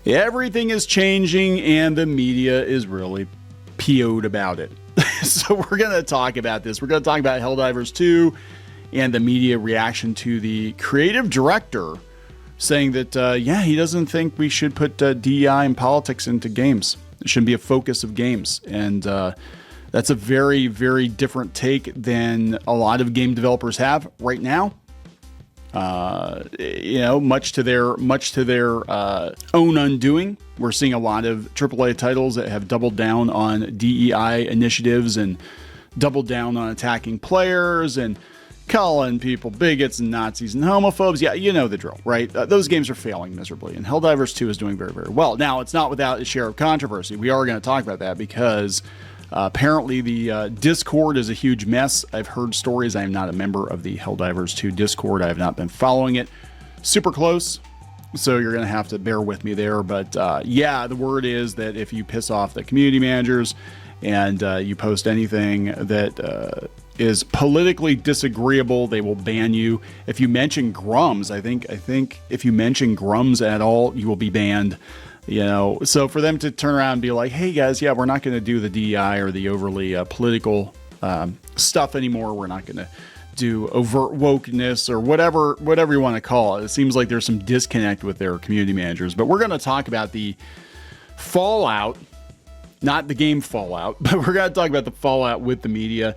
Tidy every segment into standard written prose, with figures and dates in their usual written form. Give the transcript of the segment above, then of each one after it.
Everything is changing and the media is really PO'd about it. So we're going to talk about this. We're going to talk about Helldivers 2 and the media reaction to the creative director saying that, he doesn't think we should put DEI and politics into games. It shouldn't be a focus of games. And that's a very, very different take than a lot of game developers have right now. Much to their own undoing. We're seeing a lot of AAA titles that have doubled down on DEI initiatives and doubled down on attacking players and calling people bigots and Nazis and homophobes. Yeah, you know the drill, right? Those games are failing miserably, and Helldivers 2 is doing very, very well. Now, it's not without a share of controversy. We are going to talk about that because apparently the Discord is a huge mess. I've heard stories. I am not a member of the Helldivers 2 Discord. I have not been following it super close, so you're going to have to bear with me there. But the word is that if you piss off the community managers and you post anything that is politically disagreeable, they will ban you. If you mention Grums, I think if you mention Grums at all, you will be banned. So for them to turn around and be like, hey guys, we're not going to do the DEI or the overly political stuff anymore. We're not going to do overt wokeness or whatever you want to call it. It seems like there's some disconnect with their community managers, but we're going to talk about the fallout, not the game fallout, but we're going to talk about the fallout with the media.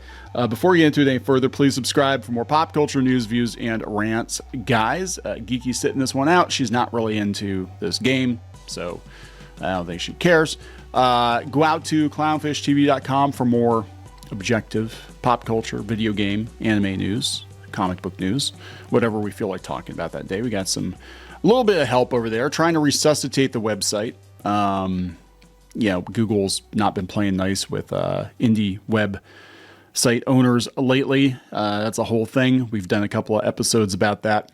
Before we get into it any further, please subscribe for more pop culture news, views, and rants. Guys, Geeky's sitting this one out. She's not really into this game, so I don't think she cares. Go out to clownfishtv.com for more objective pop culture, video game, anime news, comic book news, whatever we feel like talking about that day. We got a little bit of help over there, trying to resuscitate the website. Google's not been playing nice with indie web site owners lately. That's a whole thing. We've done a couple of episodes about that.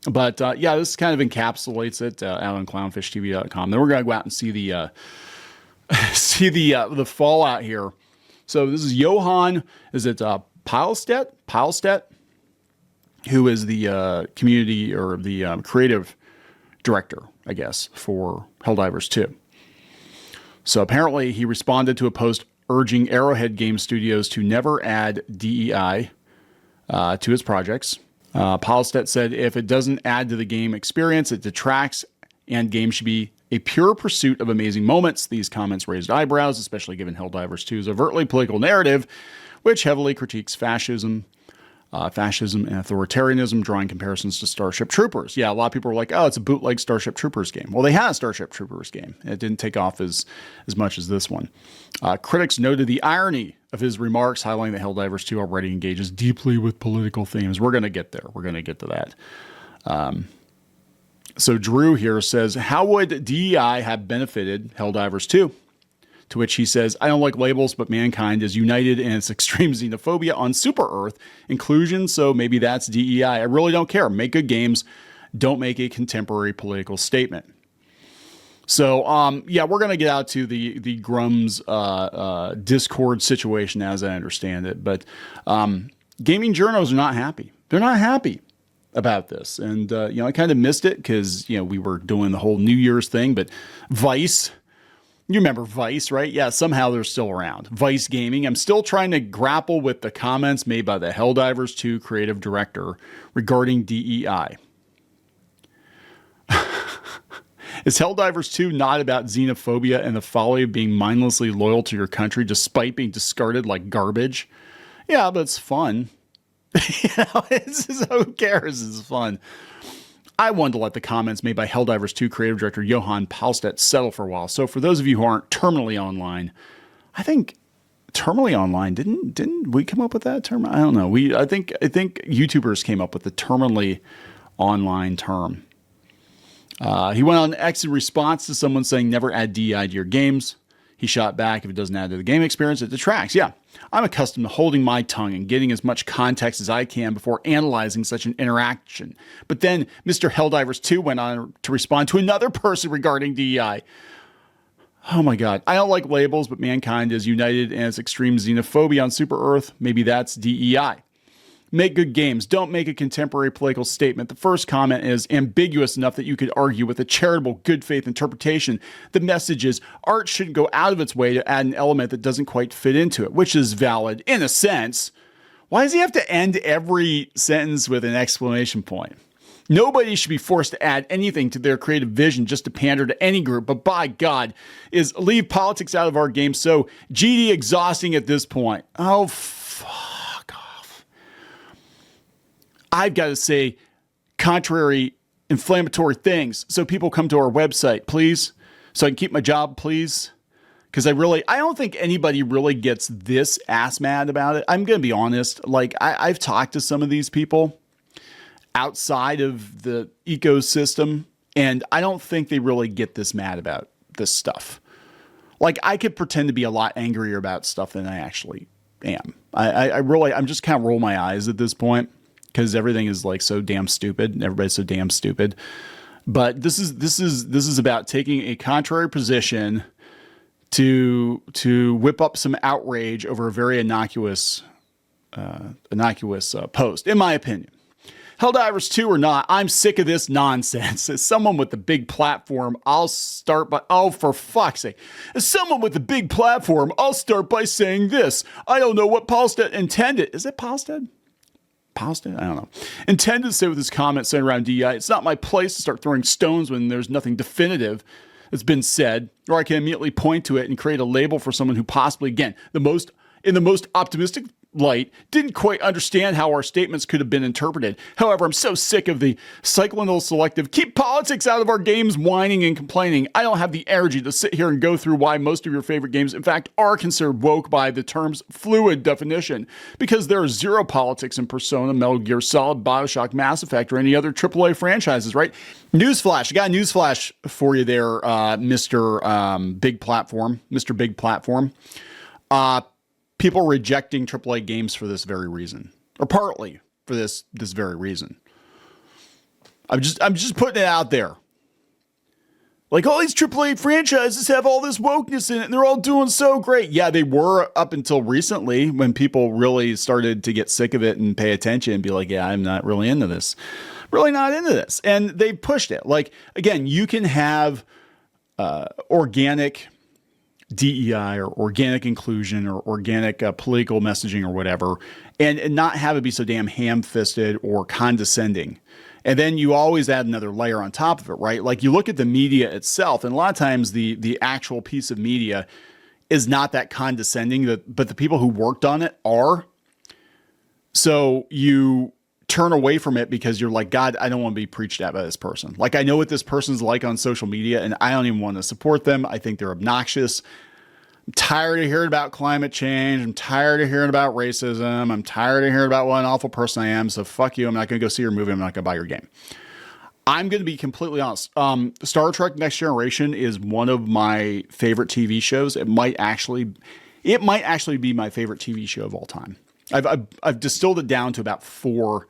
But this kind of encapsulates it out on clownfishtv.com. Then we're going to go out and see the the fallout here. So this is Johan. Is it Pilestedt, who is the community or the creative director, I guess, for Helldivers 2. So apparently he responded to a post urging Arrowhead Game Studios to never add DEI to its projects. Pilestedt said, if it doesn't add to the game experience, it detracts, and games should be a pure pursuit of amazing moments. These comments raised eyebrows, especially given Helldivers 2's overtly political narrative, which heavily critiques fascism and authoritarianism, drawing comparisons to Starship Troopers. Yeah, a lot of people were like, oh, it's a bootleg Starship Troopers game. Well, they had a Starship Troopers game. It didn't take off as much as this one. Critics noted the irony of his remarks, highlighting that Helldivers 2 already engages deeply with political themes. We're going to get there. We're going to get to that. So Drew here says, how would DEI have benefited Helldivers 2? To which he says, I don't like labels, but mankind is united in its extreme xenophobia on Super Earth inclusion, so maybe that's DEI. I really don't care. Make good games. Don't make a contemporary political statement. So, we're going to get out to the Grums Discord situation as I understand it. But gaming journos are not happy. They're not happy about this. And, I kind of missed it because, we were doing the whole New Year's thing. But Vice, you remember Vice, right? Yeah, somehow they're still around. Vice Gaming. I'm still trying to grapple with the comments made by the Helldivers 2 creative director regarding DEI. Is Helldivers 2 not about xenophobia and the folly of being mindlessly loyal to your country despite being discarded like garbage? Yeah, but it's fun. Who cares? It's fun. I wanted to let the comments made by Helldivers 2 creative director Johan Pilestedt settle for a while. So for those of you who aren't terminally online, I think terminally online, didn't we come up with that term? I don't know. I think YouTubers came up with the terminally online term. He went on X in response to someone saying never add DEI to your games. He shot back, if it doesn't add to the game experience, it detracts. Yeah, I'm accustomed to holding my tongue and getting as much context as I can before analyzing such an interaction. But then Mr. Helldivers 2 went on to respond to another person regarding DEI. Oh my God. I don't like labels, but mankind is united in its extreme xenophobia on Super Earth. Maybe that's DEI. Make good games. Don't make a contemporary political statement. The first comment is ambiguous enough that you could argue with a charitable good faith interpretation. The message is art shouldn't go out of its way to add an element that doesn't quite fit into it, which is valid in a sense. Why does he have to end every sentence with an exclamation point? Nobody should be forced to add anything to their creative vision just to pander to any group, but by God, is leave politics out of our game so GD exhausting at this point. Oh, fuck off. I've got to say contrary inflammatory things so people come to our website, please, so I can keep my job, please. Because I don't think anybody really gets this ass mad about it. I'm going to be honest. Like, I've talked to some of these people outside of the ecosystem, and I don't think they really get this mad about this stuff. Like, I could pretend to be a lot angrier about stuff than I actually am. I'm just kind of roll my eyes at this point because everything is like so damn stupid and everybody's so damn stupid. But this is about taking a contrary position to whip up some outrage over a very innocuous post, in my opinion. Helldivers 2 or not, I'm sick of this nonsense. As someone with a big platform, I'll start by, oh, for fuck's sake. As someone with a big platform, I'll start by saying this. I don't know what Paulstead intended. Is it Paulstead? Paulstead? I don't know. Intended to say with his comment centered around DEI, it's not my place to start throwing stones when there's nothing definitive that's been said, or I can immediately point to it and create a label for someone who possibly, again, in the most optimistic light, didn't quite understand how our statements could have been interpreted. However, I'm so sick of the cyclical selective, keep politics out of our games, whining and complaining. I don't have the energy to sit here and go through why most of your favorite games, in fact, are considered woke by the term's fluid definition, because there is zero politics in Persona, Metal Gear Solid, BioShock, Mass Effect, or any other AAA franchises, right? Newsflash. I got a newsflash for you there, Mr. Big Platform. Mr. Big Platform. People rejecting AAA games for this very reason, or partly for this very reason. I'm just putting it out there. Like, all these AAA franchises have all this wokeness in it, and they're all doing so great. Yeah, they were up until recently when people really started to get sick of it and pay attention and be like, yeah, I'm not really into this. Really not into this. And they pushed it. Like, again, you can have organic DEI or organic inclusion or organic political messaging or whatever, and not have it be so damn ham-fisted or condescending. And then you always add another layer on top of it, right? Like, you look at the media itself, and a lot of times the actual piece of media is not that condescending, but the people who worked on it are. So you turn away from it because you're like, God, I don't want to be preached at by this person. Like, I know what this person's like on social media, and I don't even want to support them. I think they're obnoxious. I'm tired of hearing about climate change. I'm tired of hearing about racism. I'm tired of hearing about what an awful person I am. So fuck you. I'm not going to go see your movie. I'm not going to buy your game. I'm going to be completely honest. Star Trek Next Generation is one of my favorite TV shows. It might actually be my favorite TV show of all time. I've distilled it down to about 4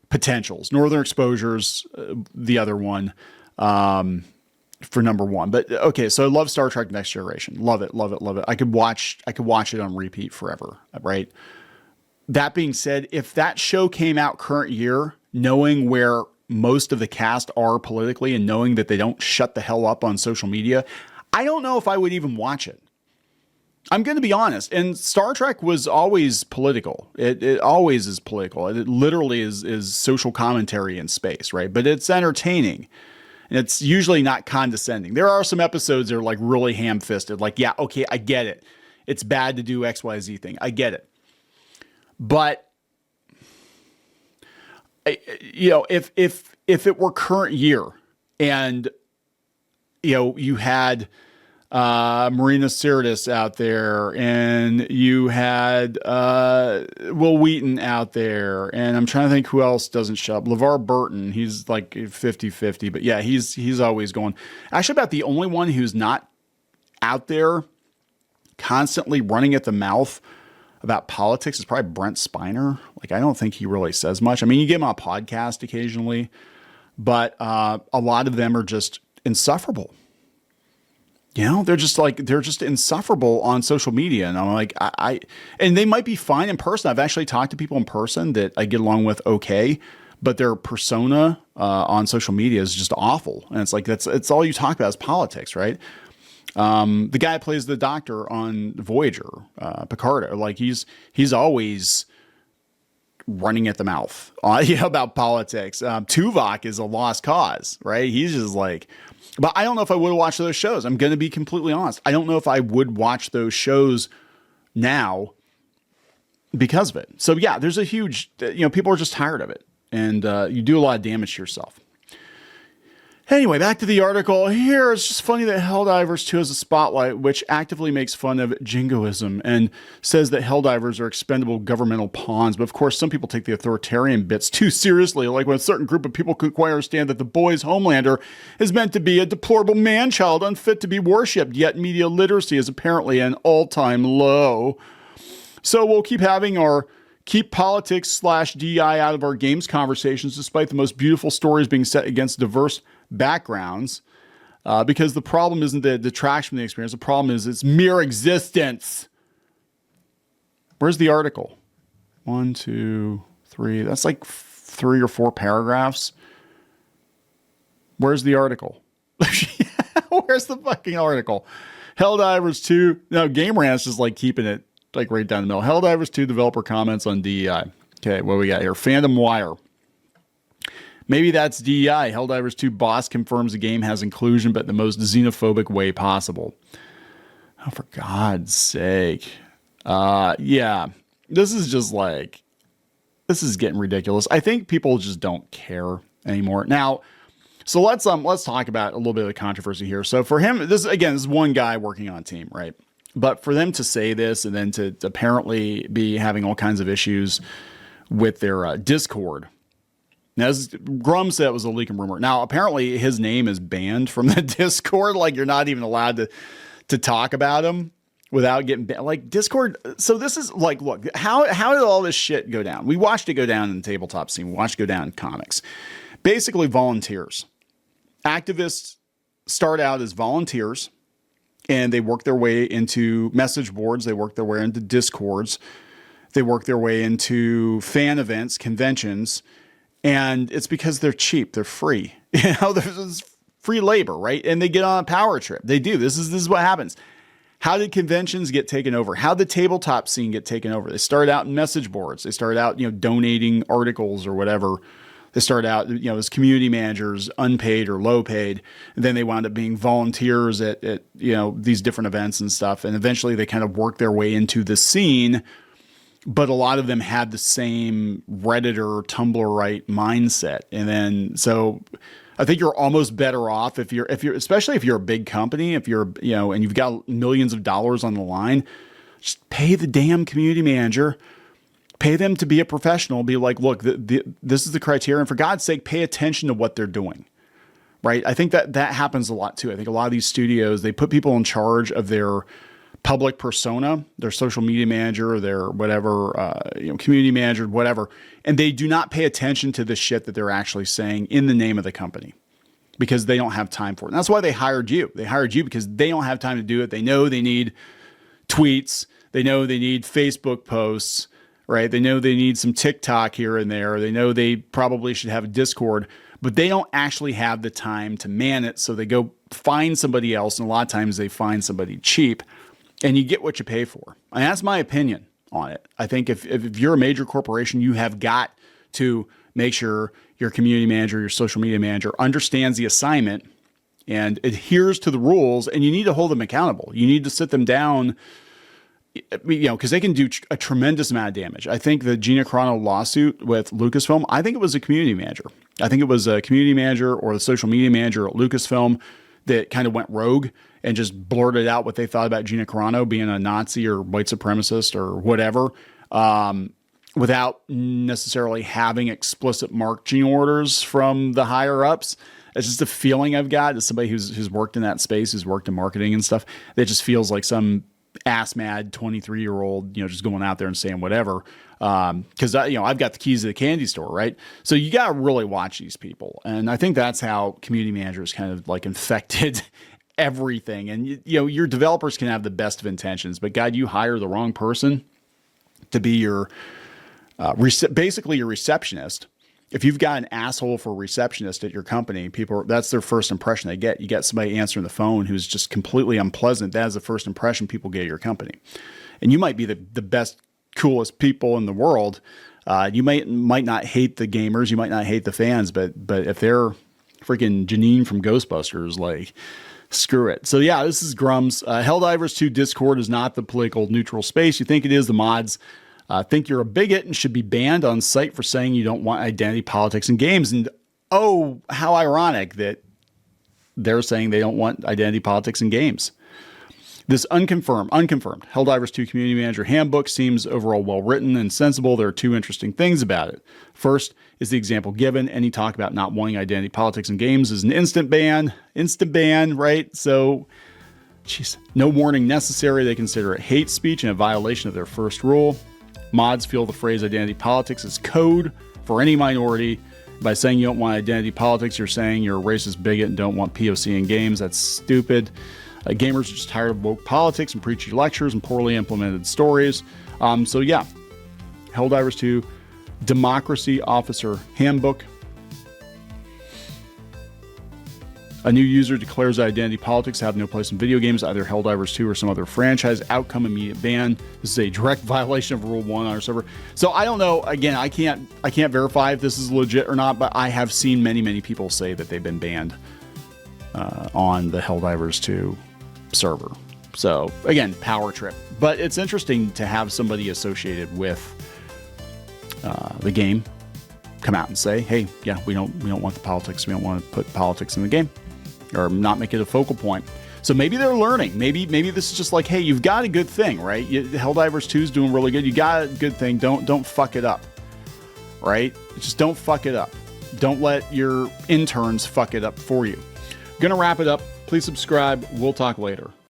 potentials. Northern Exposures, the other one, for number 1. But okay, so I love Star Trek Next Generation. Love it, love it, love it. I could watch it on repeat forever, right? That being said, if that show came out current year, knowing where most of the cast are politically and knowing that they don't shut the hell up on social media, I don't know if I would even watch it. I'm going to be honest. And Star Trek was always political. It always is political. It literally is social commentary in space, right? But it's entertaining. And it's usually not condescending. There are some episodes that are like really ham-fisted. Like, yeah, okay, I get it. It's bad to do XYZ thing. I get it. But, if it were current year and, you had Marina Sirtis out there, and you had Will Wheaton out there, and I'm trying to think who else doesn't show up. LeVar Burton, he's like 50-50, but yeah, he's always going. Actually, about the only one who's not out there constantly running at the mouth about politics is probably Brent Spiner. Like, I don't think he really says much. I mean, you get him on a podcast occasionally, but a lot of them are just insufferable. they're just insufferable on social media. And I'm like, and they might be fine in person. I've actually talked to people in person that I get along with okay, but their persona on social media is just awful. And it's like, it's all you talk about is politics, right? The guy who plays the doctor on Voyager, Picardo, like he's always running at the mouth about politics. Tuvok is a lost cause, right? He's just like, but I don't know if I would have watched those shows. I'm going to be completely honest. I don't know if I would watch those shows now because of it. So yeah, there's a huge, people are just tired of it, and you do a lot of damage to yourself. Anyway, back to the article here. It's just funny that Helldivers 2 has a spotlight, which actively makes fun of jingoism and says that Helldivers are expendable governmental pawns. But of course, some people take the authoritarian bits too seriously, like when a certain group of people couldn't quite understand that the boy's Homelander is meant to be a deplorable man-child unfit to be worshipped, yet media literacy is apparently an all-time low. So we'll keep having our keep politics / DEI out of our games conversations, despite the most beautiful stories being set against diverse backgrounds, because the problem isn't the detraction from the experience. The problem is its mere existence. Where's the article? 1, 2, 3. That's like 3 or 4 paragraphs. Where's the article? Where's the fucking article? Helldivers 2. No, Game Rant's just like keeping it like right down the middle. Helldivers 2 developer comments on DEI. Okay, what do we got here? Fandom Wire. Maybe that's DEI. Helldivers 2 boss confirms the game has inclusion, but in the most xenophobic way possible. Oh, for God's sake. Yeah, this is just like, this is getting ridiculous. I think people just don't care anymore. Now, so let's talk about a little bit of the controversy here. So for him, this is one guy working on a team, right? But for them to say this and then to apparently be having all kinds of issues with their Discord. Now, as Grum said, it was a leak and rumor. Now, apparently his name is banned from the Discord. Like, you're not even allowed to talk about him without getting banned. Like, Discord. So this is like, look, how did all this shit go down? We watched it go down in the tabletop scene. We watched it go down in comics. Basically, volunteers. Activists start out as volunteers, and they work their way into message boards. They work their way into Discords. They work their way into fan events, conventions. And it's because they're cheap. They're free. There's free labor, right? And they get on a power trip. They do. This is what happens. How did conventions get taken over? How did the tabletop scene get taken over? They started out in message boards. They started out, donating articles or whatever. They started out, as community managers, unpaid or low paid. And then they wound up being volunteers at these different events and stuff. And eventually they kind of worked their way into the scene. But a lot of them had the same Redditor, Tumblrite mindset. And then, so I think you're almost better off if you're, especially if you're a big company, if you're, and you've got millions of dollars on the line, just pay the damn community manager, pay them to be a professional, be like, look, this is the criteria. And for God's sake, pay attention to what they're doing. Right. I think that happens a lot too. I think a lot of these studios, they put people in charge of their public persona, their social media manager, their whatever, community manager, whatever. And they do not pay attention to the shit that they're actually saying in the name of the company because they don't have time for it. And that's why they hired you. They hired you because they don't have time to do it. They know they need tweets. They know they need Facebook posts, right? They know they need some TikTok here and there. They know they probably should have a Discord, but they don't actually have the time to man it. So they go find somebody else. And a lot of times they find somebody cheap. And you get what you pay for. And that's my opinion on it. I think if you're a major corporation, you have got to make sure your community manager, your social media manager understands the assignment and adheres to the rules, and you need to hold them accountable. You need to sit them down, because they can do a tremendous amount of damage. I think the Gina Carano lawsuit with Lucasfilm, I think it was a community manager. I think it was a community manager or the social media manager at Lucasfilm that kind of went rogue and just blurted out what they thought about Gina Carano being a Nazi or white supremacist or whatever, without necessarily having explicit marching orders from the higher ups. It's just a feeling I've got as somebody who's worked in that space, who's worked in marketing and stuff, that just feels like some ass mad 23-year-old, just going out there and saying whatever. Cause I've got the keys to the candy store, right? So you got to really watch these people. And I think that's how community managers kind of like infected everything. And your developers can have the best of intentions, but God, you hire the wrong person to be your basically your receptionist. If you've got an asshole for a receptionist at your company, that's their first impression they get. You get somebody answering the phone who's just completely unpleasant. That is the first impression people get of your company. And you might be the best, coolest people in the world. You might not hate the gamers. You might not hate the fans, but if they're freaking Janine from Ghostbusters, like, screw it. So yeah, this is Grums. Helldivers 2 Discord is not the political neutral space you think it is. The mods think you're a bigot and should be banned on site for saying you don't want identity politics in games. And oh, how ironic that they're saying they don't want identity politics in games. This unconfirmed Helldivers 2 Community Manager Handbook seems overall well-written and sensible. There are two interesting things about it. First is the example given. Any talk about not wanting identity politics in games is an instant ban, right? So, geez, no warning necessary. They consider it hate speech and a violation of their first rule. Mods feel the phrase identity politics is code for any minority. By saying you don't want identity politics, you're saying you're a racist bigot and don't want POC in games. That's stupid. Gamers are just tired of woke politics and preachy lectures and poorly implemented stories. So yeah, Helldivers 2 Democracy Officer Handbook. A new user declares that identity politics have no place in video games, either Helldivers 2 or some other franchise. Outcome, immediate ban. This is a direct violation of Rule 1 on our server. So I don't know. Again, I can't verify if this is legit or not, but I have seen many people say that they've been banned on the Helldivers 2 server. So again, power trip. But it's interesting to have somebody associated with the game come out and say, hey, yeah, we don't want the politics. We don't want to put politics in the game, or not make it a focal point. So maybe they're learning. Maybe this is just like, hey, you've got a good thing, right? Helldivers 2 is doing really good. You got a good thing. Don't fuck it up, right? Just don't fuck it up. Don't let your interns fuck it up for you. Gonna wrap it up. Please subscribe. We'll talk later.